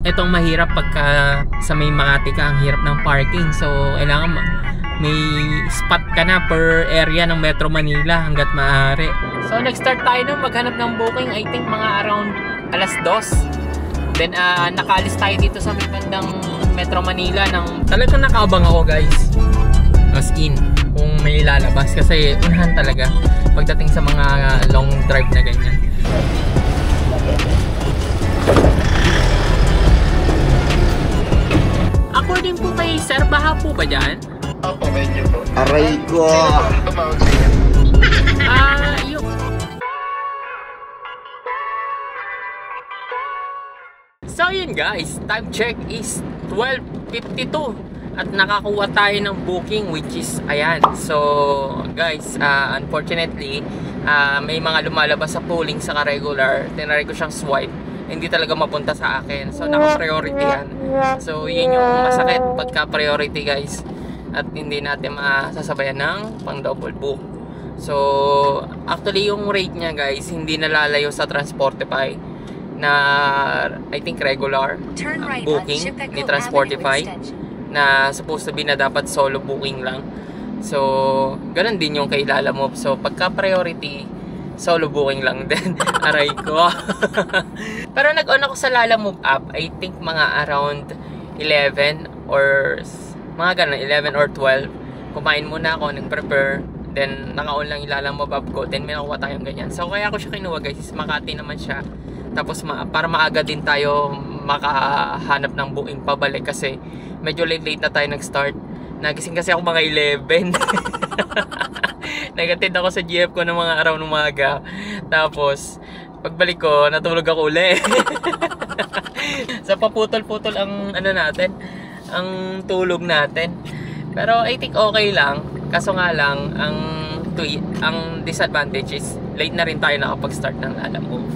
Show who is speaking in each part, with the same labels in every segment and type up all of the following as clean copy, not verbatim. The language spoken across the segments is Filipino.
Speaker 1: Itong mahirap pagka sa may Makati ka, ang hirap ng parking. So, kailangan may spot ka na per area ng Metro Manila hanggat maaari. So, nag-start tayo nung maghanap ng booking. I think mga around alas 2. Then, nakaalis tayo dito sa may bandang Metro Manila ng talagang nakaabang ako, guys. As in, kung may lalabas. Kasi unahan talaga pagdating sa mga long drive na ganyan. According po kay Sir, baha po ba dyan?
Speaker 2: Opo, medyo po.
Speaker 3: Aray ko!
Speaker 1: Yung... So yun guys, time check is 12:52 at nakakuha tayo ng booking which is ayan. So guys, unfortunately, may mga lumalabas sa polling sa ka-regular. Tinry ko siyang swipe, hindi talaga mapunta sa akin. So naka-priority yan. So yun yung masakit pagka priority guys. At hindi natin masasabayan ng pang double book. So actually yung rate niya guys, hindi nalalayo sa Transportify na I think regular booking ni Transportify na supposed to be na dapat solo booking lang. So ganun din yung kay Lalamove. So pagka priority, solo booking lang din. Aray ko. Pero nag-on ako sa Lalamove app, I think mga around 11 or mga ganun, 11 or 12. Kumain muna ako, nag-prepare. Then naka-on lang yung Lalamove app ko. Then may nakuha tayong ganyan. So kaya ako siya kinuha guys, is Makati naman siya. Tapos para maaga din tayo makahanap ng booking pabalik kasi medyo late na tayo nag-start. Nagising kasi ako mga 11. Nagatid ako sa GF ko ng mga araw ng umaga. Tapos pagbalik ko, natulog ako uli. So paputol-putol ang ano natin, ang tulog natin. Pero I think okay lang. Kaso nga lang, ang disadvantage is late na rin tayo nakapag-start ng Lalamove.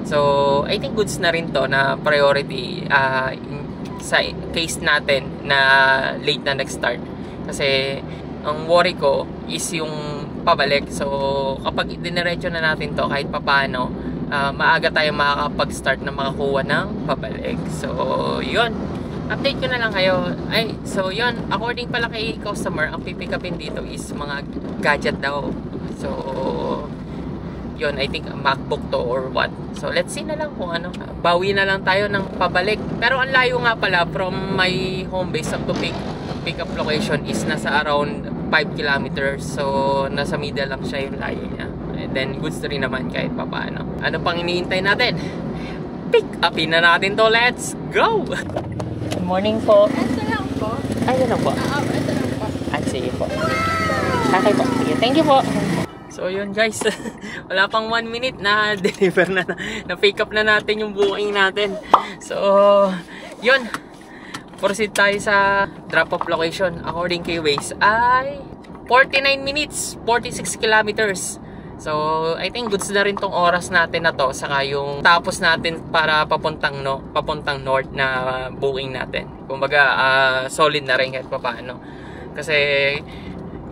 Speaker 1: So I think goods na rin to na priority sa case natin na late na nag-start. Kasi ang worry ko is yung pabalik. So kapag diniretso na natin to kahit papano, maaga tayo makakapag-start na makakuha ng pabalik. So yun, update ko na lang kayo. So yun, according pala kay customer, ang pipick upin dito is mga gadget daw. So yun, I think MacBook to or what. So let's see na lang kung ano. Bawi na lang tayo ng pabalik. Pero ang layo nga pala from my home base up to pick up location is nasa around 5 kilometers. So nasa middle lang siya yung layo niya. And then goods na rin naman kahit papaano. Ano pang iniintay natin? Pick upin na natin to. Let's go! Good morning po.
Speaker 4: Ito lang po.
Speaker 1: Ay, ito lang po.
Speaker 4: Ito lang po.
Speaker 1: Sige po. Okay po. Sige, thank you po. So yun guys, wala pang 1 minute na deliver na pick up na natin yung booking natin. So yun, proceed tayo sa drop off location. According kay Waze ay 49 minutes, 46 kilometers. So I think goods na rin tong oras natin na to, saka yung tapos natin para papuntang north na booking natin. Kumbaga solid na rin kahit papaano. Kasi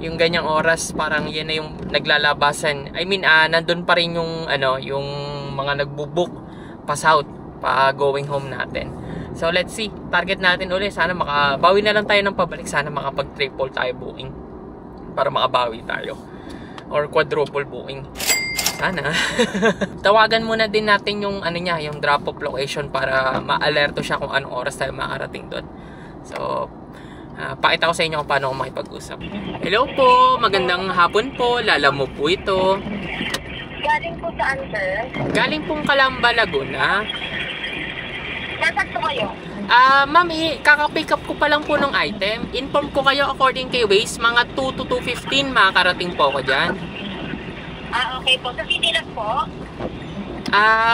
Speaker 1: yung ganyang oras parang yan na yung naglalabasan. I mean, nandun pa rin yung yung mga nagbo-book pa south, pa going home natin. So let's see, target natin ulit, sana makabawi na lang tayo ng pabalik, sana makapag-triple tayo booking para makabawi tayo or quadruple booking. Sana. Tawagan muna din natin yung yung drop off location para ma-alerto siya kung anong oras tayo makarating doon. So pakita ko sa inyo kung paano ako makipag-usap. Hello po, magandang hapon po. Lalamove po ito.
Speaker 4: Galing po saan, sir?
Speaker 1: Galing pong Calamba, Laguna.
Speaker 4: Nasaan po kayo?
Speaker 1: Ma'am, kaka-pick up ko pa lang po ng item. Inform ko kayo according kay Waze, mga 2 to 2:15 makakarating po ako dyan.
Speaker 4: Okay po. Sa city lang po?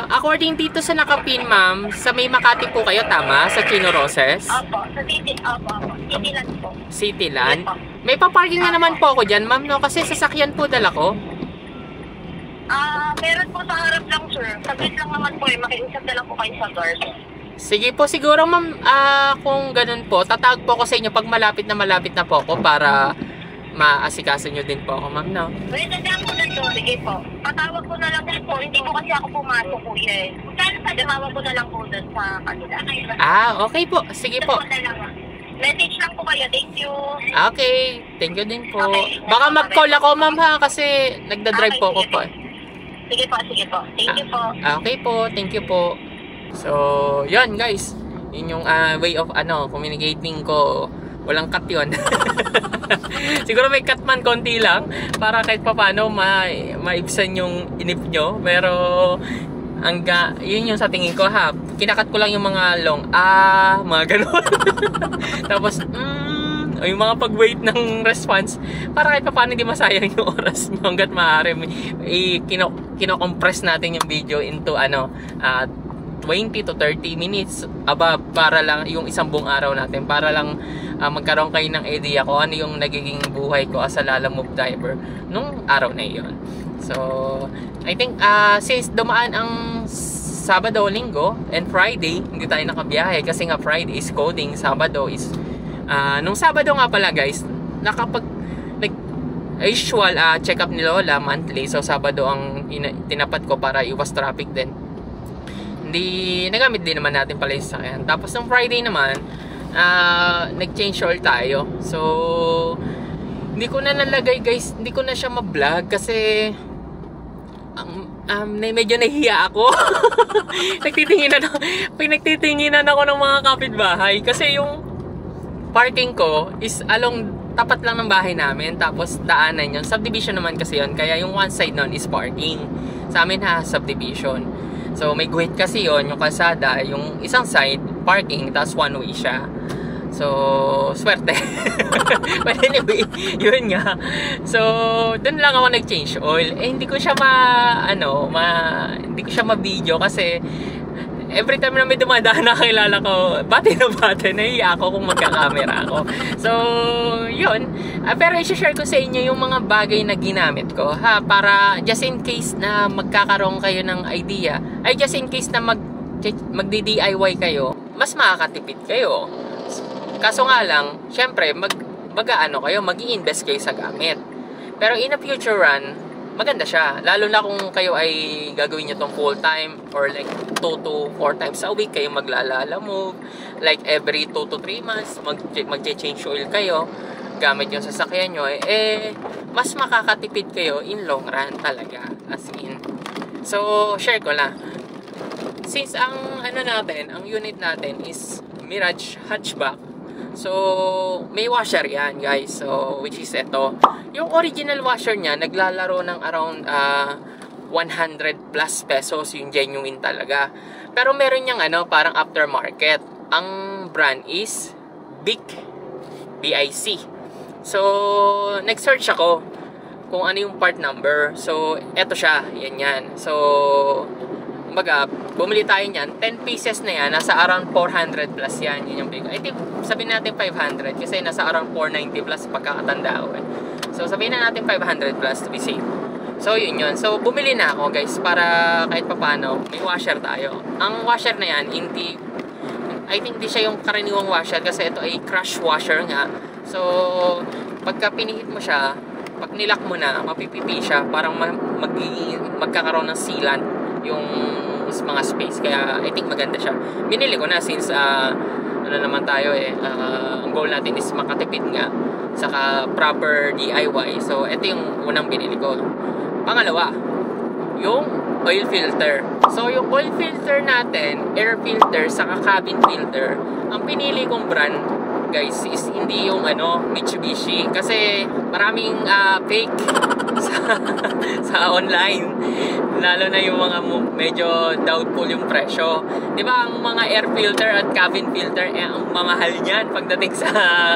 Speaker 1: According dito sa nakapin, ma'am, sa may Makati po kayo, tama? Sa Chino Roses?
Speaker 4: Opo, sa city. Opo. Cityland po.
Speaker 1: Cityland?
Speaker 4: Opo.
Speaker 1: May paparking na naman po ako dyan, ma'am, no? Kasi sasakyan po dala ko.
Speaker 4: Meron po sa harap lang, sir. Saglit lang naman po makiusap na lang po kayo sa guard.
Speaker 1: Sige po, siguro ma'am, kung ganun po, tatawag po ako sa inyo pag malapit na po ako para maasikaso nyo din po ako, ma'am, no?
Speaker 4: Pwede na po na to. Sige po. Patawag ko na lang din po. Hindi ko kasi ako pumasok, kuya. Saan Pagkamawa ko na lang po doon sa kanila.
Speaker 1: Okay po. Sige po.
Speaker 4: Message lang po kayo. Thank you.
Speaker 1: Okay. Thank you din po.
Speaker 4: Okay.
Speaker 1: Baka mag-call ako, ma'am, ha? Kasi nagda-drive po ako po.
Speaker 4: Sige po, sige po. Thank you po.
Speaker 1: Okay po. Thank you po. So, yun guys. Yun yung way of communicating ko. Walang cut yun. Siguro may cut man konti lang para kahit papano maibsan yung inip nyo. Pero yun yung sa tingin ko ha. Kinakat ko lang yung mga long mga ganun. Tapos yung mga pag-wait ng response para kahit paano hindi masayang yung oras nyo hanggat maaari. Kino-compress natin yung video into 20 to 30 minutes para lang yung isang buong araw natin, para lang magkaroon kayo ng idea kung ano yung nagiging buhay ko as a Lalamove driver nung araw na iyon. So I think since dumaan ang Sabado, Linggo and Friday, hindi tayo nakabiyahe kasi nga Friday is coding, Sabado is nung Sabado nga pala guys, usual check up ni Lola monthly. So Sabado ang tinapat ko para iwas traffic din. Hindi nagamit din naman natin pala yung sasakyan. Tapos nung Friday naman, nag-change oil tayo. So hindi ko na nalagay guys, hindi ko na siya ma-vlog kasi medyo nahihiya ako. Nagtitinginan ako ng mga kapitbahay kasi yung parking ko is tapat lang ng bahay namin, tapos daanan yun. Subdivision naman kasi yun, kaya yung one side nun is parking. Sa amin subdivision. So may guhit kasi yon, yung kalsada, yung isang side parking, tapos one way siya. So swerte. But anyway, yun nga. So dun lang ako nag-change oil. Hindi ko siya hindi ko siya ma-video kasi every time na may dumadaan na kilala ko, bati, nahiya ako kung magka-camera ako. So, yun. Pero i-share ko sa inyo yung mga bagay na ginamit ko, ha, para just in case na magkakaroon kayo ng idea, just in case na magdi-DIY kayo, mas makakatipid kayo. Kaso nga lang, syempre, mag-i-invest kayo sa gamit. Pero in a future run, maganda siya. Lalo na kung kayo ay gagawin nyo itong full time or like 2 to 4 times a week kayo Lalamove. Like every 2 to 3 months, mag-change oil kayo gamit yung sasakyan nyo. Mas makakatipid kayo in long run talaga. As in. So, share ko lang. Since ang unit natin is Mirage hatchback. So, may washer yan guys. So, which is ito. Yung original washer niya, naglalaro ng around 100 plus pesos. Yung genuine talaga. Pero meron niyang parang aftermarket. Ang brand is BIC. BIC. So, nag-search ako kung ano yung part number. So, eto siya. Yan. So, bumili tayo niyan, 10 pieces na yan, nasa around 400 plus yan. Yun yung big. I think, sabihin natin 500 kasi nasa around 490 plus pagkakatanda ko. So, sabihin na natin 500 plus to be safe. So, yun. So, bumili na ako guys para kahit papano, may washer tayo. Ang washer na yan, I think di siya yung karaniwang washer kasi ito ay crush washer nga. So, pagka pinihit mo siya, pag nilak mo na, mapipipi siya, parang magkakaroon ng sealant yung mga space. Kaya I think maganda siya. Binili ko na since naman tayo ang goal natin is makatipid nga saka proper DIY. So ito yung unang binili ko. Pangalawa, yung oil filter. So yung oil filter natin, air filter saka cabin filter, ang pinili kong brand guys is hindi yung Mitsubishi kasi maraming fake sa online, lalo na yung mga medyo doubtful yung presyo. Di ba ang mga air filter at cabin filter ang mamahal niyan pagdating sa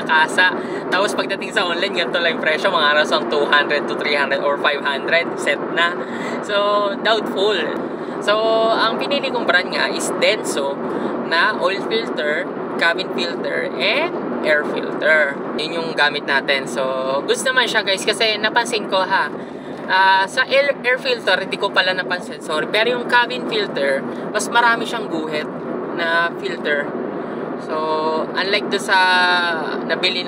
Speaker 1: kasa, tapos pagdating sa online ganito lang yung presyo, mga arasang 200 to 300 or 500 set na. So doubtful. So ang pinili kong brand nga is Denso na oil filter, cabin filter, and air filter. Yun yung gamit natin. So, goods naman siya guys kasi napansin ko sa air filter, hindi ko pala napansin, sorry. Pero yung cabin filter, mas marami siyang guhit na filter. So, unlike do sa nabili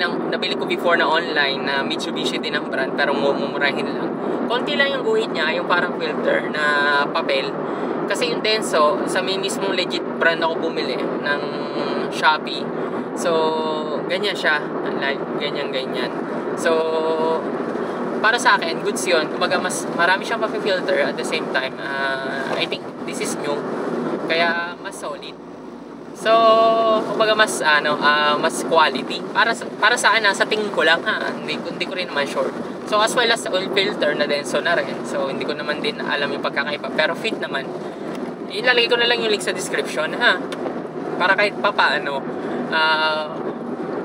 Speaker 1: ko before na online na Mitsubishi din ang brand pero mumurahin lang. Konti lang yung guhit niya, yung parang filter na papel. Kasi yung Denso, sa may mismong legit brand ako bumili ng Shopee. So, ganyan siya. Like, ganyan. So, para sa akin, goods yun. Kumbaga, mas marami siyang pa-filter at the same time. I think this is new. Kaya, mas solid. So, kumbaga, mas quality. Para sa akin, sa tingin ko lang, Hindi ko rin naman sure. So, as well as oil filter na Denso na rin. So, hindi ko naman din alam yung pagkakaiba. Pero fit naman. Ilalagay ko na lang yung link sa description, para kahit pa paano,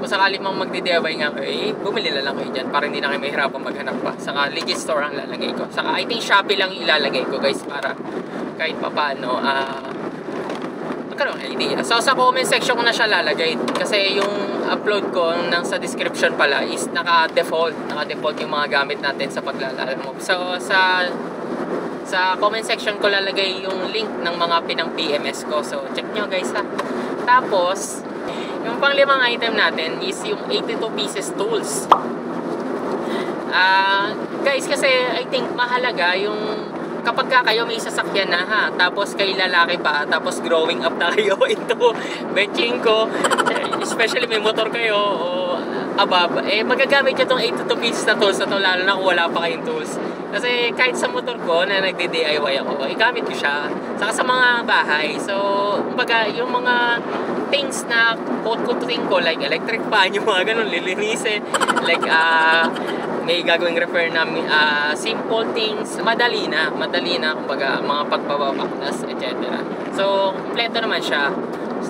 Speaker 1: kung sakali mang magdi-DIY nga kayo, bumili na lang kayo dyan para hindi na kayo mahirapan maghanap pa. Saka legit store ang lalagay ko. Saka I think Shopee lang ilalagay ko guys para kahit pa paano, magkaroon ng idea. So sa comment section ko na siya lalagay kasi yung upload ko nang sa description pala is naka-default yung mga gamit natin sa paglalaro. So sa comment section ko lalagay yung link ng mga pinang PMS ko. So check nyo guys Tapos yung pang-limang item natin is yung 82 pieces tools. Guys, kasi I think mahalaga yung kapag kayo may sasakyan na tapos kayo lalaki pa, tapos growing up na kayo into benching ko, especially may motor kayo o above, magagamit nyo itong 82 pieces na tools na to, lalo na kung wala pa kayong tools. Kasi kahit sa motor ko na nagde-DIY ako, gamit ko siya. Saka sa mga bahay. So, kumbaga, yung mga things na kututin ko, like electric fan, yung mga ganun, lilinisin. Like, may gagawing repair na simple things. Madali na, kumbaga, mga pagbabaklas, etc. So, kompleto naman siya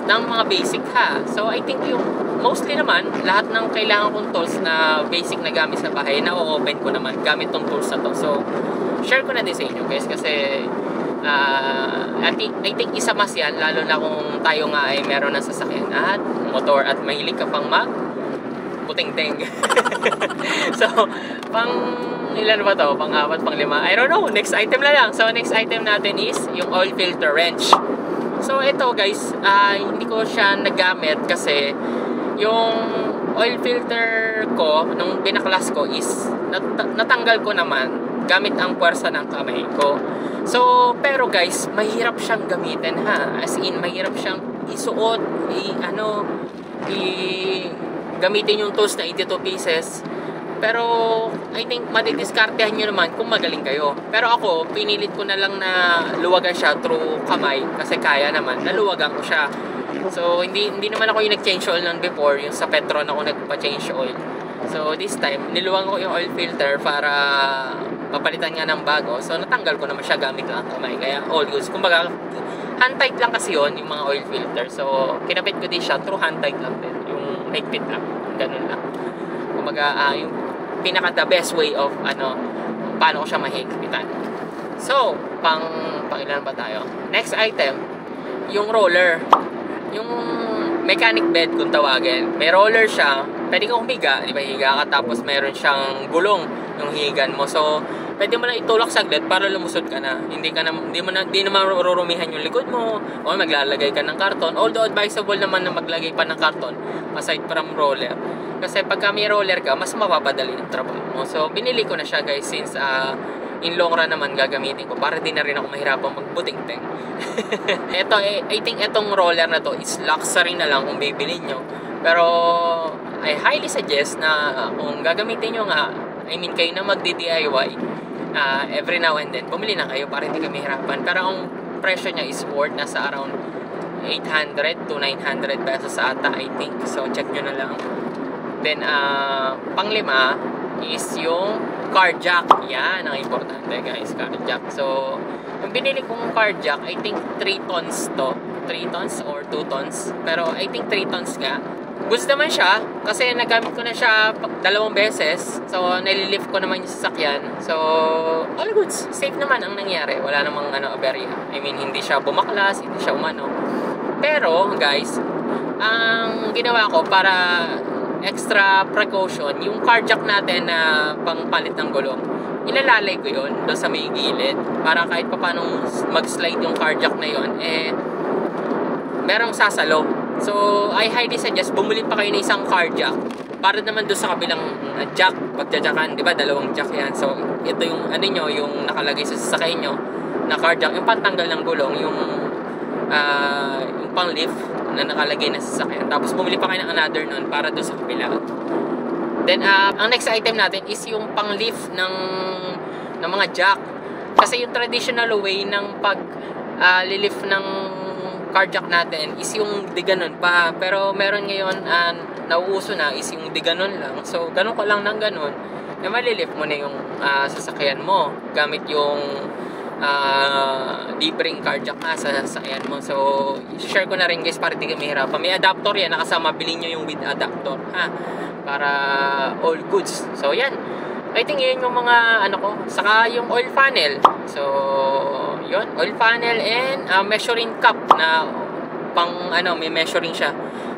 Speaker 1: ng mga basic So, I think yung mostly naman, lahat ng kailangan kong tools na basic na gamit sa bahay, na-open ko naman gamit tong tools na to. So, share ko na din sa inyo guys kasi I think isa mas yan, lalo na kung tayo nga ay meron ng sasakyan at motor at mahilig ka pang puting-ting. So, ilan ba to? Pang-4, pang-5? I don't know. Next item na lang. So, next item natin is yung oil filter wrench. So, ito guys, hindi ko siya nagamit kasi yung oil filter ko, nung binaklas ko is natanggal ko naman gamit ang puwersa ng kamay ko. So, pero guys, mahirap siyang gamitin As in, mahirap siyang isuot, gamitin yung tools na 82 pieces. Pero, I think, madidiskartehan nyo naman kung magaling kayo. Pero ako, pinilit ko na lang na luwagan siya through kamay. Kasi kaya naman, naluwagan ko siya. So, hindi naman ako yung nag-change oil nun before. Yung sa Petron ako nagpa-change oil. So, this time, niluwag ko yung oil filter para mapalitan nga ng bago. So, natanggal ko naman siya gamit lang kamay. Kaya, all goods. Kumbaga, hand tight lang kasi yun, yung mga oil filter. So, kinapit ko din siya through hand tight lang din. Yung higpit lang. Ganun lang. Kumbaga, yung pinaka the best way of paano ko siya mahigpitan. So, pang ilan ba tayo? Next item, yung roller. Yung mechanic bed kung tawagin. May roller siya. Pwede kang humiga, di ba? Higa ka tapos meron siyang gulong yung higan mo. So, pwede mo lang itulak saglit para lumusot ka na. Hindi naman rurumihan yung likod mo o maglalagay ka ng karton. Although advisable naman na maglagay pa ng karton aside from roller. Kasi pagka may roller ka, mas mapapadali yung trabaho mo. So, binili ko na siya guys since in long run naman gagamitin ko para din na rin ako mahirapang magbuting-ting. Ito, I think itong roller na to is luxury na lang kung bibilin nyo. Pero, I highly suggest na kung gagamitin nyo nga, I mean kayo na magdi-DIY every now and then, bumili na kayo para hindi kayo mahirapan. Pero ang presyo niya is worth nasa around 800 to 900 pesos ata, I think. So, check nyo na lang. Then, pang-5 is yung car jack. Yan, ang importante guys, car jack. So, yung binili kong car jack, I think 3 tons to. 3 tons or 2 tons. Pero, I think 3 tons nga. Goods naman siya, kasi nagamit ko na siya 2 beses. So, nililift ko naman yung sasakyan. So, all goods. Safe naman ang nangyari. Wala namang aberya. I mean, hindi siya bumaklas, hindi siya umano. Pero, guys, ang ginawa ko para extra precaution, yung car jack natin na pangpalit ng gulong, ilalalay ko yun doon sa may gilid para kahit pa paano mag-slide yung car jack na yun, merong sasalo. So, I highly suggest bumili pa kayo ng isang car jack para naman doon sa kabilang jack, pagjajakan, di ba? 2 jack yan. So, ito yung yung nakalagay sa sasakay nyo. na car jack, yung pantanggal ng gulong, yung pang lift na nakalagay na sa sasakyan. Tapos bumili pa kayo ng another nun para doon sa kapila. Then ang next item natin is yung pang lift ng mga jack. Kasi yung traditional way ng pag lilift ng car jack natin is yung di ganon pa. Pero meron ngayon nauuso na is yung di ganon lang. So ganon ko lang ng ganon na malilift mo na yung sasakyan mo gamit yung libreng car jack na sa sasakyan mo. So share ko na rin guys para di ka mahirapan. May adapter yan nakasama, bilhin nyo yung with adapter para all goods. So yan, I think yun yung mga ano ko. Saka yung oil funnel. So yun, oil funnel and measuring cup na pang may measuring siya.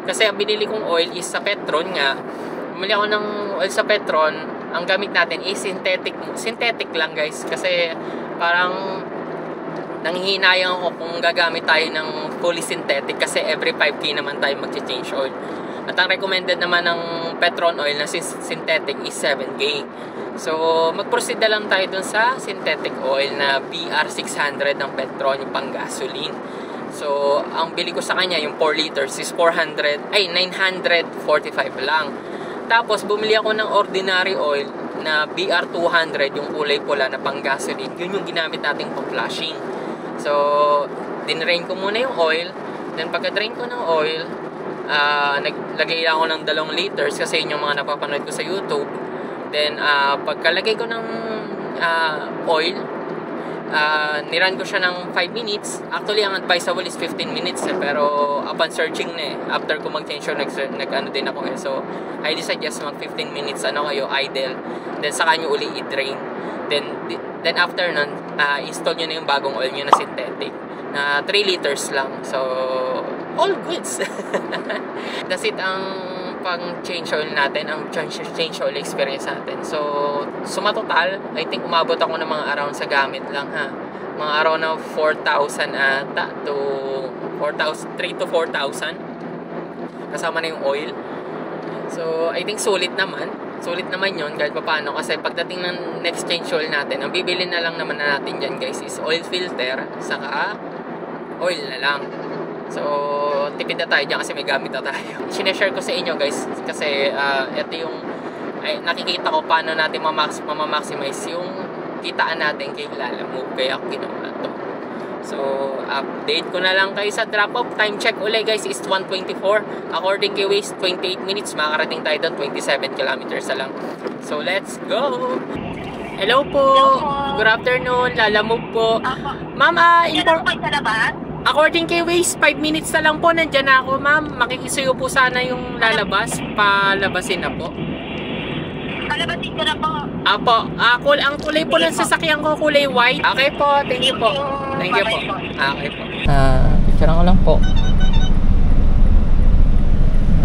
Speaker 1: Kasi ang binili kong oil is sa Petron nga. Bumili ako ng oil sa Petron. Ang gamit natin is synthetic lang guys. Kasi parang nanghihinayang ako kung gagamit tayo ng fully synthetic kasi every 5K naman tayo mag-change oil. At ang recommended naman ng Petron oil na synthetic is 7K. So mag-proceed na lang tayo dun sa synthetic oil na BR600 ng Petron, yung pang gasoline. So ang bili ko sa kanya yung 4 liters is 945 lang. Tapos bumili ako ng ordinary oil na BR200, yung kulay pula na pang gasoline. Yun yung ginamit nating pang flashing. So dinrain ko muna yung oil. Then pagka-drain ko ng oil, naglagay ako ng 2 liters kasi yun yung mga napapanood ko sa YouTube. Then pagkalagay ko ng oil, niran ko siya ng 5 minutes. Actually ang advisable is 15 minutes pero upon searching after ko mag-change oil, nag-ano din ako so I suggest mag 15 minutes kayo idle, then saka nyo uli i-drain. Then after nun, install nyo na yung bagong oil nyo na synthetic na 3 liters lang. So all goods. That's it ang pang change oil natin, ang change oil experience natin. So sumatotal, I think umabot ako ng mga around sa gamit lang mga around na 4,000 ata to 4,000, 3 to 4,000 kasama na yung oil. So I think sulit naman yun kahit paano, kasi pagdating ng next change oil natin, ang bibili na lang naman na natin dyan guys is oil filter saka oil na lang. So tipid na tayo dyan kasi may gamit na tayo. Sineshare ko sa inyo guys kasi ito yung nakikita ko paano natin mamaximize yung kitaan natin kay Lalamove, kaya ako ginawa to. So update ko na lang kayo sa drop off. Time check ulit guys is 1:24. According kay Waze, 28 minutes makakarating tayo doon, 27 kilometers na lang. So let's go. Hello po. Good afternoon, Lalamove po. Ma'am, according kay Waze, 5 minutes na lang po nandiyan na ako ma'am. Makikisuyo po sana yung lalabas, palabasin na po.
Speaker 4: Palabasin ko na po.
Speaker 1: Apo, ang kulay po ng sasakyan ko, kulay white. Okay po, thank you po. Thank you po. Okay po. Picture ko lang po.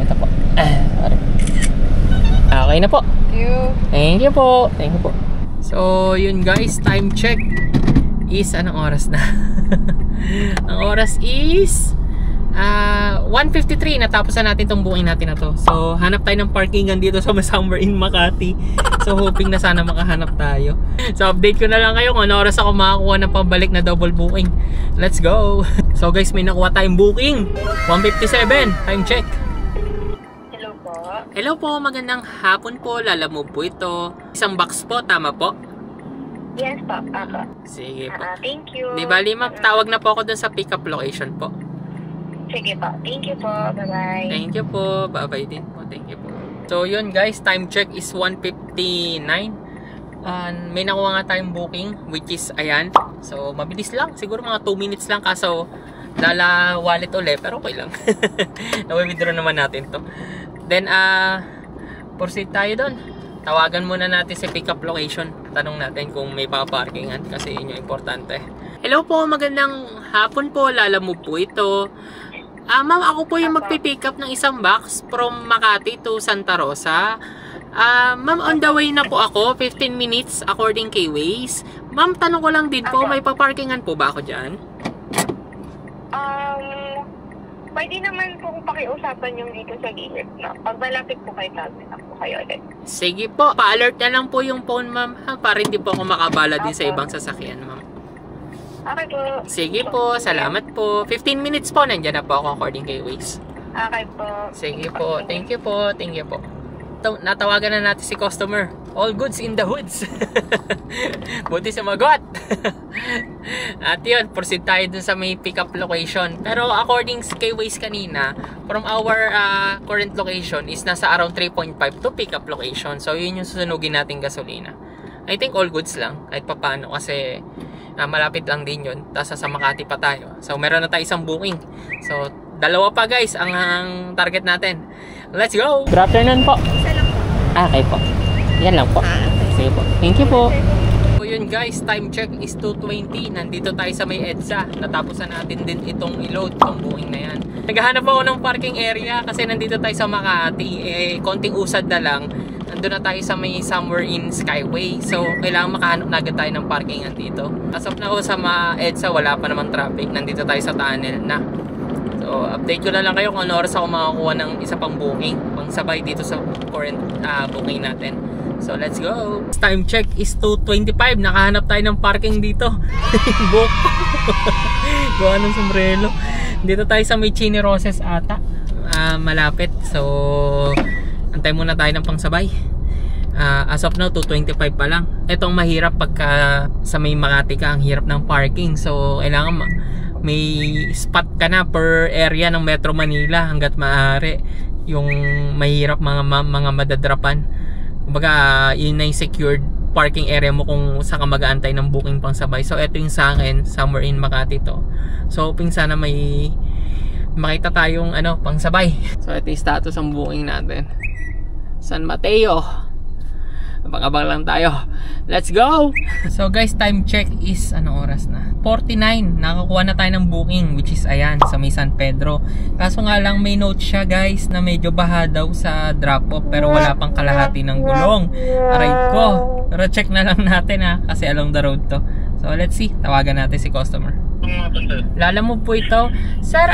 Speaker 1: Ito po. Okay na po. Thank you po. Thank you po. So, yun guys, time check is anong oras na? Ang oras is 1:53. Natapos na natin itong booking natin na to. So hanap tayo ng parkingan dito sa somewhere in Makati. So hoping na sana makahanap tayo. So update ko na lang kayo kung ano oras ako makakuha ng pabalik na double booking. Let's go. So guys, may nakuha tayong booking, 1:57. Time check.
Speaker 4: Hello po.
Speaker 1: Hello po, magandang hapon po. Lalamove po ito. Isang box po, tama po?
Speaker 4: Yes po, ako.
Speaker 1: Sige po.
Speaker 4: Thank you.
Speaker 1: Di bali ma'am, tawag na po ako dun sa pick up location po.
Speaker 4: Sige po. Thank you po. Bye-bye.
Speaker 1: Thank you po. Bye-bye din po. Thank you po. So yun guys, time check is 1:59. May nakuha nga tayong booking which is ayan. So mabilis lang. Siguro mga 2 minutes lang kaso dala wallet ulit. Pero okay lang. Na-withdraw naman natin to. Then proceed tayo doon. Tawagan muna natin si pick up location. Tanong natin kung may paparkingan kasi yun yung importante. Hello po, magandang hapon po. Lalamove po ito. Ma'am, ako po yung magpipick up ng isang box from Makati to Santa Rosa. Ma'am, on the way na po ako, 15 minutes according kay Waze. Ma'am, tanong ko lang din po, may paparkingan po ba ako dyan?
Speaker 4: Pwede naman po pakiusapan yung dito sa gilid na. Pag malapit po kayo, tawag na po kayo ulit.
Speaker 1: Sige po, pa-alert na lang po yung phone ma'am, para hindi po ako makabala din sa ibang sasakyan ma'am.
Speaker 4: Okay po.
Speaker 1: Sige po, salamat po. 15 minutes po, nandiyan na po ako according kay Waze.
Speaker 4: Okay po.
Speaker 1: Sige po, thank you po, thank you po. Natawagan na natin si customer. All goods in the hoods. Buti sumagot. At yun, proceed tayo dun sa may pick-up location. Pero according kay Waze kanina, from our current location is nasa around 3.5 to pick-up location. So yun yung susunugin nating gasolina. I think all goods lang, kahit papano, kasi malapit lang din yun. Tapos sa Makati pa tayo. So meron na tayo isang booking. So dalawa pa guys ang target natin. Let's go! Good afternoon po.
Speaker 4: Isa lang po.
Speaker 1: Okay po. Yan lang po.
Speaker 4: Okay.
Speaker 1: Sige po. Thank you po. So yun guys, time check is 2:20. Nandito tayo sa may EDSA. Natapos na natin din itong i-load, itong booking na yan. Naghahanap ako ng parking area kasi nandito tayo sa Makati. Konting usad na lang. Nandun na tayo sa may somewhere in Skyway. So kailangan makahanap na agad tayo ng parkingan dito. As of now sa EDSA, wala pa namang traffic. Nandito tayo sa tunnel na. So, update ko na lang kayo kung ano oras ako makakuha ng isa pang booking, pang sabay dito sa current booking natin. So, let's go! Time check is 2:25. Nakahanap tayo ng parking dito. Book! Gawa ng sombrero. Dito tayo sa may Chini Roses ata. Malapit. So, antay muna tayo ng pang sabay. As of now, 2:25 pa lang. Itong mahirap pagka sa may Makati ka, ang hirap ng parking. So, kailangan may spot ka na per area ng Metro Manila hanggat maaari. Yung mahirap mga madadrapan. Kumbaga, yun na yung secured parking area mo kung saan ka mag-aantay ng booking pang sabay. So, ito yung sa akin, somewhere in Makati to. So, hoping sana may makita tayong pang sabay. So, ito yung status ng booking natin. San Mateo. Abang-abang lang tayo. Let's go! So guys, time check is oras na? 49. Nakakuha na tayo ng booking, which is ayan, sa may San Pedro. Kaso nga lang may note siya guys na medyo baha daw sa drop-off pero wala pang kalahati ng gulong. Aray ko. Pero check na lang natin kasi along the road to. So let's see. Tawagan natin si customer. Lala mo po ito. Sir,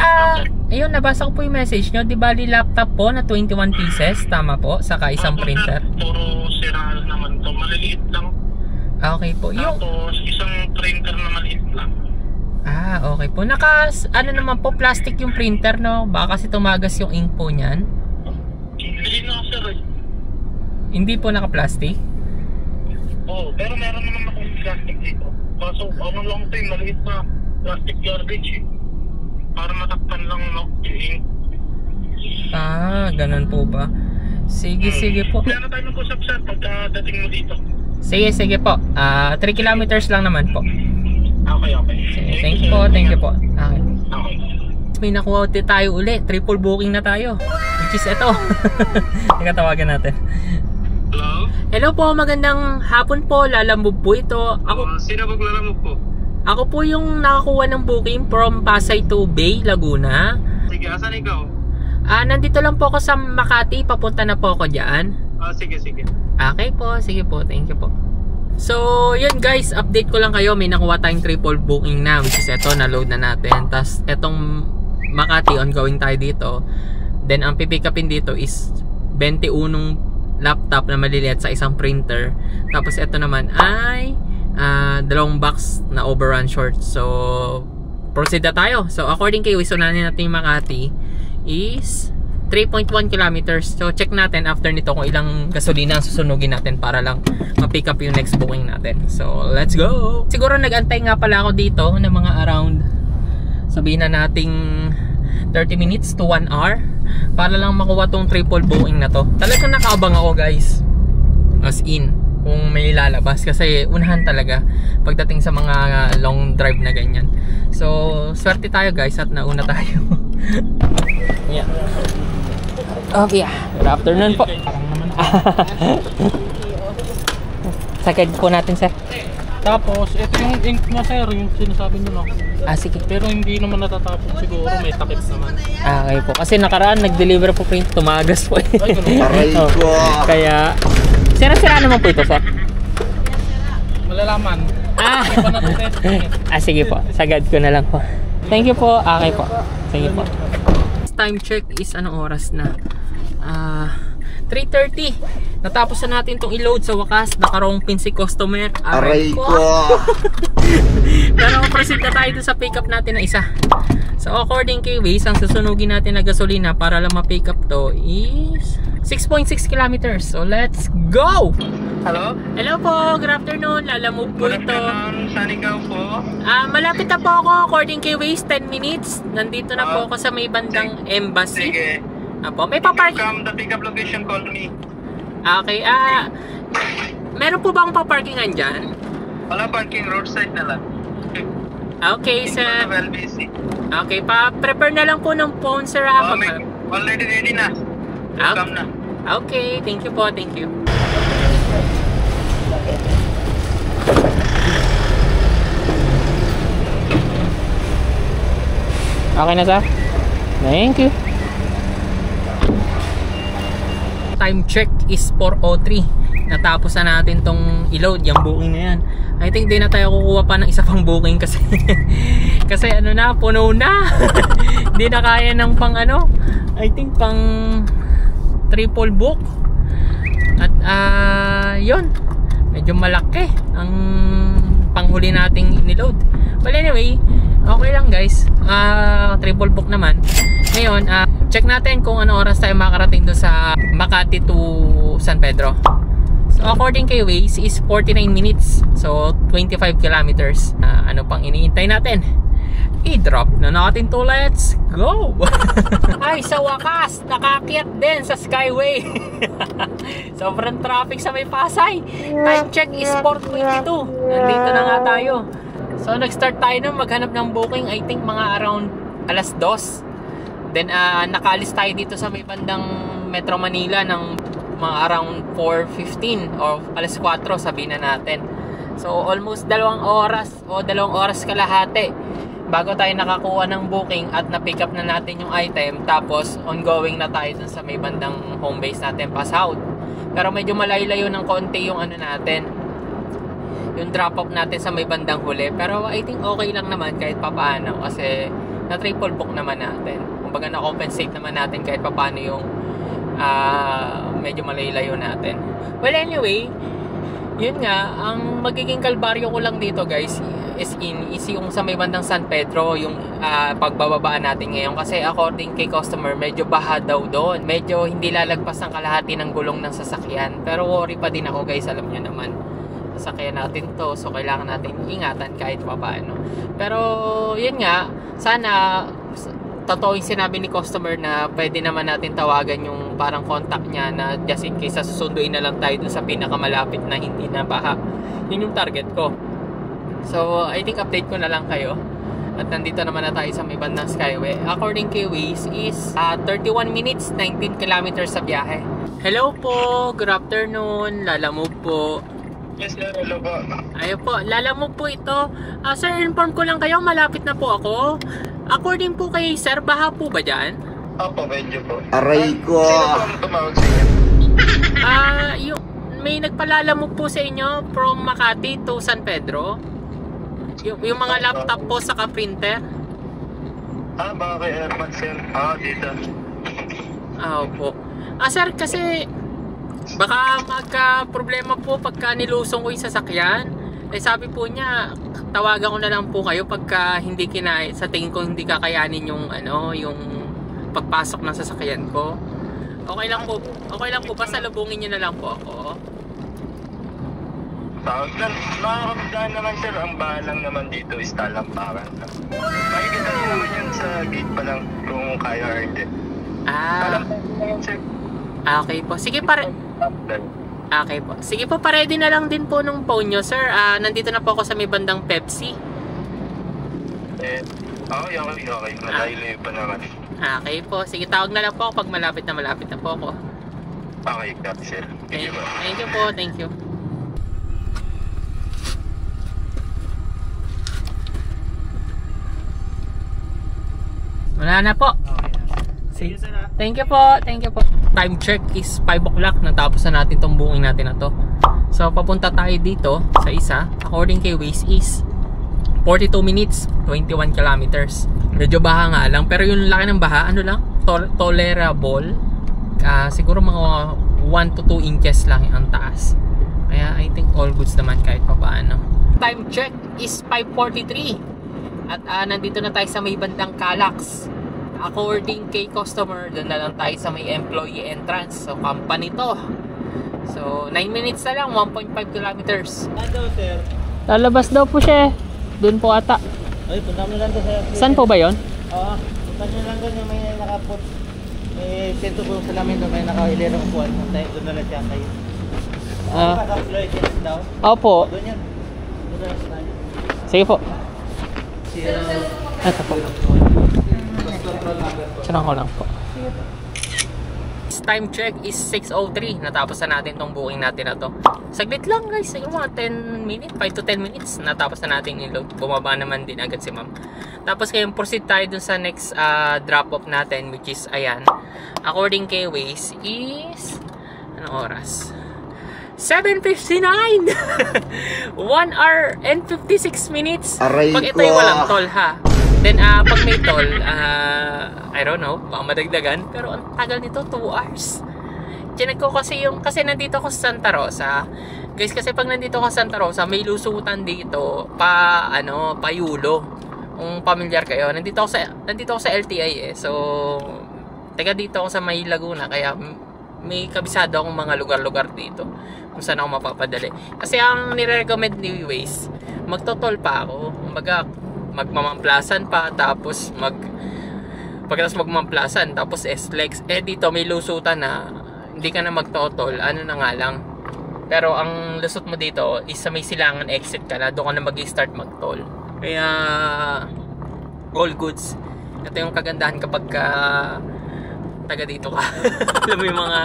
Speaker 1: ayun, nabasa ko po yung message nyo. Di bali laptop po na 21 pieces. Tama po? Saka isang printer.
Speaker 2: Puro sira naman to. Maliliit lang.
Speaker 1: Okay po.
Speaker 2: Tapos isang printer na maliit lang.
Speaker 1: Okay po. Naman po, plastic yung printer, no? Baka kasi tumagas yung ink po niyan.
Speaker 2: Hindi na sir.
Speaker 1: Hindi po naka-plastic?
Speaker 2: Pero meron naman akong plastic dito. Kaso lang ito yung maliit na plastic garbage para matakpan lang yung ink.
Speaker 1: Ganun po ba? Sige po.
Speaker 2: Kaya na tayo mag-usap sir pagkadating mo dito.
Speaker 1: Sige po. 3 kilometers lang naman po.
Speaker 2: Okay.
Speaker 1: Sige, thank you po. Okay. May nakuha tayo uli. Triple booking na tayo. Which is ito. Nagkatawagan natin.
Speaker 2: Hello?
Speaker 1: Hello po, magandang hapon po. Lalamove po ito.
Speaker 2: Sino maglalamove po?
Speaker 1: Ako po yung nakakuha ng booking from Pasay to Bay, Laguna.
Speaker 2: Sige, asan ikaw?
Speaker 1: Nandito lang po ako sa Makati. Papunta na po ako dyan.
Speaker 2: Sige.
Speaker 1: Okay po, sige po, thank you po. So, yun guys, update ko lang kayo. May nakuha tayong triple booking na, which is ito, na-load na natin. Tapos, etong Makati, ongoing tayo dito. Then, ang pipick upin dito is 21 laptop na maliliit sa isang printer. Tapos, ito naman ay dalawang box na overrun short. So, proceed na tayo. So, according kay Waze, unahin natin yung Makati is 3.1 kilometers. So, check natin after nito kung ilang gasolina ang susunugin natin para lang ma-pick up yung next booking natin. So, let's go! Siguro nag-antay nga pala ako dito ng mga around, sabihin na nating 30 minutes to 1 hour para lang makuha tong triple booking na to. Talagang nakaabang ako guys. As in, kung may lalabas. Kasi unahan talaga pagdating sa mga long drive na ganyan. So, swerte tayo guys at nauna tayo. Yeah. Okay, good afternoon po. Sagad po natin sir.
Speaker 2: Tapos, ito yung ink niya sir, yung sinasabi nyo no.
Speaker 1: Sige.
Speaker 2: Pero hindi naman natatapos siguro, may takip naman.
Speaker 1: Okay po. Kasi nakaraan, nag-deliver po print, tumagas po.
Speaker 2: Ay, ganun.
Speaker 1: Kaya, sira-sira naman po ito sir.
Speaker 2: Malalaman.
Speaker 1: Sige po. Sagad ko na lang po. Thank you po. Okay po. Sige po. Time check is anong oras na? 3:30. Natapos na natin itong i-load sa wakas. Nakarong pin si customer.
Speaker 3: Aray ko!
Speaker 1: Pero proceed na tayo sa pick up natin na isa. So according kay Waze, ang susunugin natin na gasolina para lang ma-pick up to is 6.6 kilometers. So let's go!
Speaker 2: Hello?
Speaker 1: Hello po, good afternoon. Lalamove po
Speaker 2: Good
Speaker 1: ito.
Speaker 2: afternoon, saan ikaw po?
Speaker 1: Malapit na po ako. According kay Waze, 10 minutes. Nandito na po ako sa may bandang embassy.
Speaker 2: Sige.
Speaker 1: Apo, may paparking.
Speaker 2: Come the pick up location, call me.
Speaker 1: Okay, meron po ba akong paparkingan dyan?
Speaker 2: Wala parking, roadside na lang.
Speaker 1: Okay,
Speaker 2: In
Speaker 1: sir.
Speaker 2: front of LBC.
Speaker 1: Okay, pa-prepare na lang po ng phone, sir.
Speaker 2: Already ready na. Come na.
Speaker 1: Okay, thank you po, thank you. Okay na, sir? Thank you. Time check is 4:03. Natapos na natin tong i-load yung booking na yan. I think di na tayo kukuha pa ng isa pang booking kasi kasi ano na, puno na. Hindi na kaya ng pang ano, I think pang triple book. At yun, medyo malaki ang panghuli nating niload. Well anyway, okay lang guys. Triple book naman. Ngayon, check natin kung ano oras tayo makarating doon sa Makati to San Pedro. So according kay Waze is 49 minutes. So 25 kilometers. Ano pang iniintay natin? I-drop na natin to. Let's go! Ay, sa wakas, nakakyat din sa Skyway. Sobrang traffic sa may Pasay. Time check is 4:22. Nandito na nga tayo. So nag-start tayo nung maghanap ng booking. I think mga around alas 2. Then nakaalis tayo dito sa may bandang Metro Manila ng mga around 4:15 or alas 4 sabihin na natin. So almost 2 oras o 2 oras kalahati bago tayo nakakuha ng booking at na-pick up na natin yung item. Tapos ongoing na tayo dun sa may bandang home base natin pa south. Pero medyo malayo-layo ng konti yung ano natin, yung drop off natin sa may bandang huli. Pero I think okay lang naman kahit papaano kasi na triple book naman natin. Kumbaga na-compensate naman natin kahit papaano yung medyo malayo-layo natin. Well anyway, yun nga, ang magiging kalbaryo ko lang dito guys is yung sa may bandang San Pedro, yung pagbababaan natin ngayon. Kasi according kay customer, medyo baha daw doon. Medyo hindi lalagpas ang kalahati ng gulong ng sasakyan. Pero worry pa din ako guys, alam nyo naman. Sasakyan natin to, so kailangan natin ingatan kahit paano. Pero yun nga, sana totoo yung sinabi ni customer na pwede naman natin tawagan yung parang contact niya na just in case susunduin na lang tayo dun sa pinakamalapit na hindi na baha. Yun yung target ko. So I think update ko na lang kayo. At nandito naman na tayo sa may bandang Skyway. According kay Waze is 31 minutes, 19 kilometers sa biyahe. Hello po, good afternoon. Lalamove po.
Speaker 2: Yes sir, hello po.
Speaker 1: Ayun po, Lalamove po ito. Sir, inform ko lang kayo, malapit na po ako. According po kay sir, baha po ba dyan?
Speaker 2: Opo, medyo po.
Speaker 3: Aray ko!
Speaker 2: Sino po ang tumawag sa inyo?
Speaker 1: May nagpalalamove po sa inyo from Makati to San Pedro. Yung mga laptop po saka printer.
Speaker 2: Baka kay Airman sir. Dito.
Speaker 1: Opo. Sir, kasi baka magka-problema po pagka nilusong ko yung sasakyan. Sabi po niya, tawagan ko na lang po kayo pagka hindi sa tingin ko hindi kakayanin yung yung pagpasok ng sasakyan ko. Okay lang po basta lubungin niyo na lang po ako.
Speaker 2: Tawag lang, makakabdaan naman sir, ang bahalang naman dito is talampakan. Makikita niyo naman yun sa gate pa lang kung kaya or hindi. Talampakan naman sir.
Speaker 1: Okay po. Sige Okay po. Sige po, pa-ready na lang din po nung phone nyo, sir. Nandito na po ako sa may bandang Pepsi.
Speaker 2: Okay. Malayo pa naman.
Speaker 1: Okay po. Sige, tawag na lang po ako pag malapit na po ako.
Speaker 2: Okay, got sir.
Speaker 1: Thank you po. Thank you. Wala na po. Sige. Thank you po. Time check is 5 o'clock. Natapos na natin tong booking natin na to. So papunta tayo dito sa isa. According kay Waze is 42 minutes, 21 kilometers. Medyo baha nga lang, pero yung laki ng baha, ano lang, tolerable. siguro mga 1 to 2 inches lang ang taas. Kaya I think all goods naman kahit pa paano. Time check is 5:43 at nandito na tayo sa may bandang Calax. According kay customer, doon na lang tayo sa may employee entrance. So company to. So 9 minutes na lang, 1.5 kilometers.
Speaker 3: Ano sir?
Speaker 1: Lalabas daw po siya. Doon po ata.
Speaker 3: Ay, punta mo lang doon sir.
Speaker 1: Saan po ba yon?
Speaker 3: Oo, punta nyo lang doon yung may nakapot. May sento po sa namin doon, may naka-hilera upuan. Doon na lang siya kayo. Naka-floyd yan daw.
Speaker 1: Opo.
Speaker 3: Doon yan. Doon na lang siya tayo.
Speaker 1: Sige po.
Speaker 3: Siya.
Speaker 1: Ito po. Sarang ko lang po. Time check is 6:03. Natapos na natin tong booking natin na to. Saglit lang guys, siguro mga 10 minutes, 5 to 10 minutes. Natapos na natin i-load. Bumaba naman din agad si ma'am. Tapos ngayon proceed tayo dun sa next drop off natin, which is ayan. According kay Waze is anong oras? 7:59. 1 hour and 56 minutes. Pag ito'y walang toll ha. Then pag may toll, I don't know, baka madagdagan. Pero ang tagal nito, 2 hours. Chinek ko kasi kasi nandito ako sa Santa Rosa. Guys, kasi pag nandito ako sa Santa Rosa, may lusutan dito pa Yulo. Kung pamilyar kayo, nandito ako sa LTI eh. So, taga dito ako sa May Laguna, kaya may kabisado akong mga lugar-lugar dito kung saan ako mapapadali. Kasi ang nire-recommend ni Waze, magtotol pa ako. Kumbaga, magmamamplasan pa, tapos pagkatapos magmamplasan, tapos SLEX. Dito may lusutan na hindi ka na magtotol, ano na nga lang. Pero ang lusot mo dito is sa may silangan exit ka na, doon ka na mag-start mag-toll. Kaya all goods. Ito yung kagandahan kapag taga dito ka. Alam mo yung mga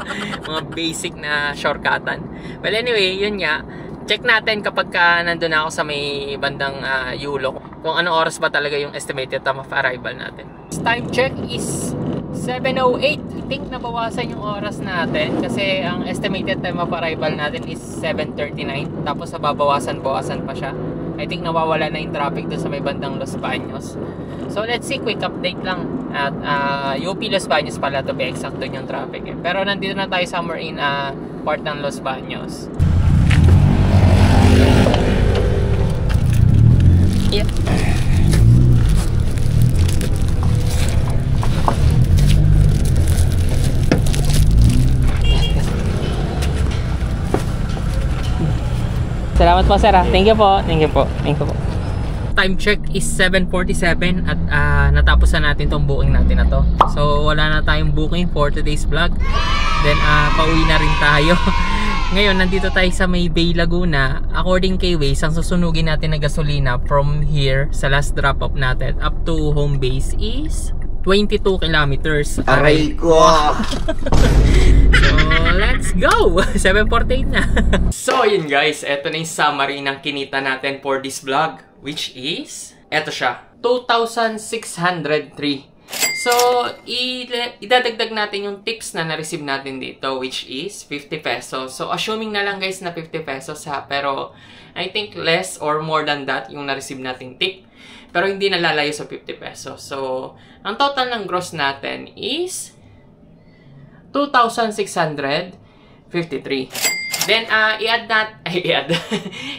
Speaker 1: basic na shortcutan. Well anyway, yun nga. Check natin kapag nandun ako sa may bandang Yulo kung anong oras ba talaga yung estimated time of arrival natin. Time check is 7:08. I think nabawasan yung oras natin kasi ang estimated time of arrival natin is 7:39. Tapos babawasan pa siya. I think nawawala na yung traffic doon sa may bandang Los Baños. So let's see, quick update lang. At UP Los Baños pala to be exact doon yung traffic eh. Pero nandito na tayo somewhere in part ng Los Baños. Yeah. Salamat po sir. Thank you po. Thank you po. Thank you po. Time check is 7:47 at natapos na natin tong booking natin na to. So wala na tayong booking for today's vlog. Then pauwi na rin tayo. Ngayon nandito tayo sa may Bay Laguna. According kay Waze, ang susunugin natin na gasolina from here sa last drop off natin up to home base is 22 kilometers.
Speaker 3: Aray ko!
Speaker 1: So, let's go! 7:48 na. So, yun guys. Ito na yung summary ng kinita natin for this vlog. Which is, eto siya. 2,603. So, idadagdag natin yung tips na na-receive natin dito, which is 50 pesos. So, assuming na lang guys na 50 pesos ha. Pero, I think less or more than that yung na-receive nating tip. Pero hindi nalalayo sa 50 pesos. So, ang total ng gross natin is 2,653. Then,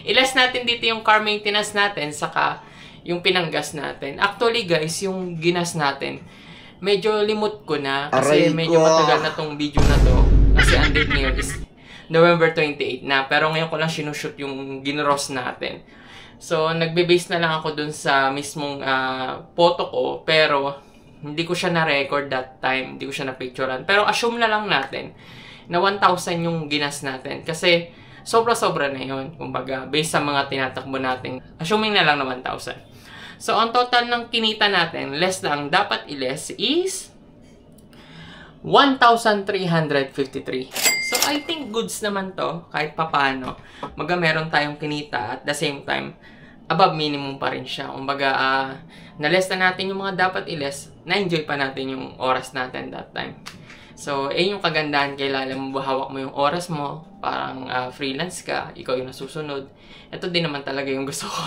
Speaker 1: i-less natin dito yung car maintenance natin, saka yung pinanggas natin. Actually guys, yung ginas natin, medyo limot ko na. Kasi medyo matagal na tong video na to. Kasi ang date ngayon is November 28 na. Pero ngayon ko lang sinushoot yung ginross natin. So, nagbe-base na lang ako dun sa mismong photo ko. Pero, hindi ko siya na-record that time. Hindi ko siya na-picturean. Pero, assume na lang natin na 1,000 yung ginas natin. Kasi, sobra-sobra na yun. Kumbaga, based sa mga tinatakbo natin, assuming na lang na 1,000. So, ang total ng kinita natin, less lang, dapat i-less is 1,353. So, I think goods naman to, kahit papano. Kumbaga, meron tayong kinita at the same time, above minimum pa rin siya. Kumbaga, na-less na natin yung mga dapat i-less, na-enjoy pa natin yung oras natin that time. So, yung kagandahan kay Lalamove, hawak mo yung oras mo, parang freelance ka, ikaw yung nasusunod. Ito din naman talaga yung gusto ko.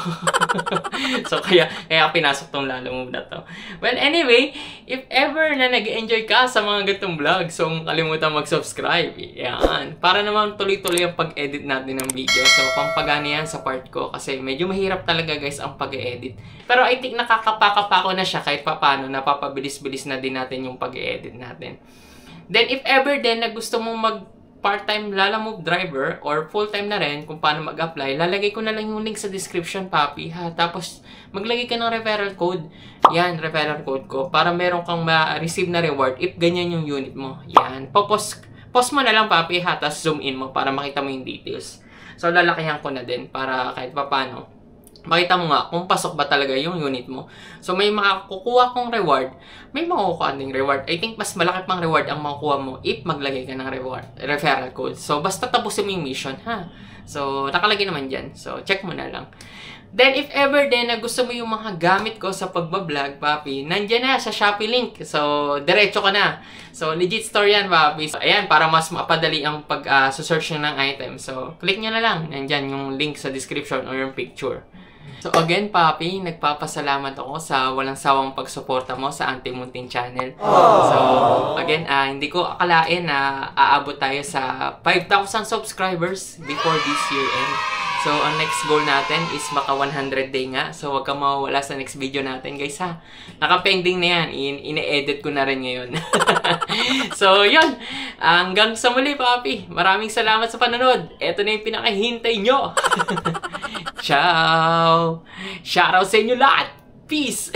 Speaker 1: So, kaya pinasok tong Lalamove na to. Well, anyway, if ever na nag-enjoy ka sa mga gatong vlog, so kalimutan mag-subscribe. Yan. Para naman tuloy-tuloy ang pag-edit natin ng video. So, pampagana yan sa part ko kasi medyo mahirap talaga guys ang pag-edit. Pero I think nakakapaka ko na siya kahit paano, napapabilis-bilis na din natin yung pag-edit natin. Then, if ever din na gusto mong mag part-time Lalamove driver or full-time na rin kung paano mag-apply, lalagay ko na lang yung link sa description, papi, ha? Tapos, maglagay ka ng referral code. Yan, referral code ko. Para meron kang ma-receive na reward if ganyan yung unit mo. Yan. Post mo na lang, papi, ha? Tapos zoom in mo para makita mo yung details. So, lalakihan ko na din para kahit paano makita mo nga kung pasok ba talaga yung unit mo. So, may makakukuha kong reward. May makukuha ding reward. I think mas malaki pang reward ang makukuha mo if maglagay ka ng referral code. So, basta tapusin mo yung mission, ha? So, nakalagay naman dyan. So, check mo na lang. Then, if ever din na gusto mo yung mga gamit ko sa pagbablog, papi, nandyan na sa Shopee link. So, diretso ka na. So, legit store yan, papi. So, ayan, para mas mapadali ang pag-search ng item. So, click nyo na lang. Nandyan yung link sa description or yung picture. So again, papi, nagpapasalamat ako sa walang sawang pagsuporta mo sa Auntie Munting channel. So again, hindi ko akalain na aabot tayo sa 5,000 subscribers before this year end. So ang next goal natin is maka 100 day nga. So wag kang mawawala sa next video natin, guys, ha. Naka-pending na yan. Ine-edit ko na rin ngayon. So yun, hanggang sa muli, papi. Maraming salamat sa panonood. Ito na yung pinakahintay nyo. Ciao! Shoutout sa inyo lahat! Peace!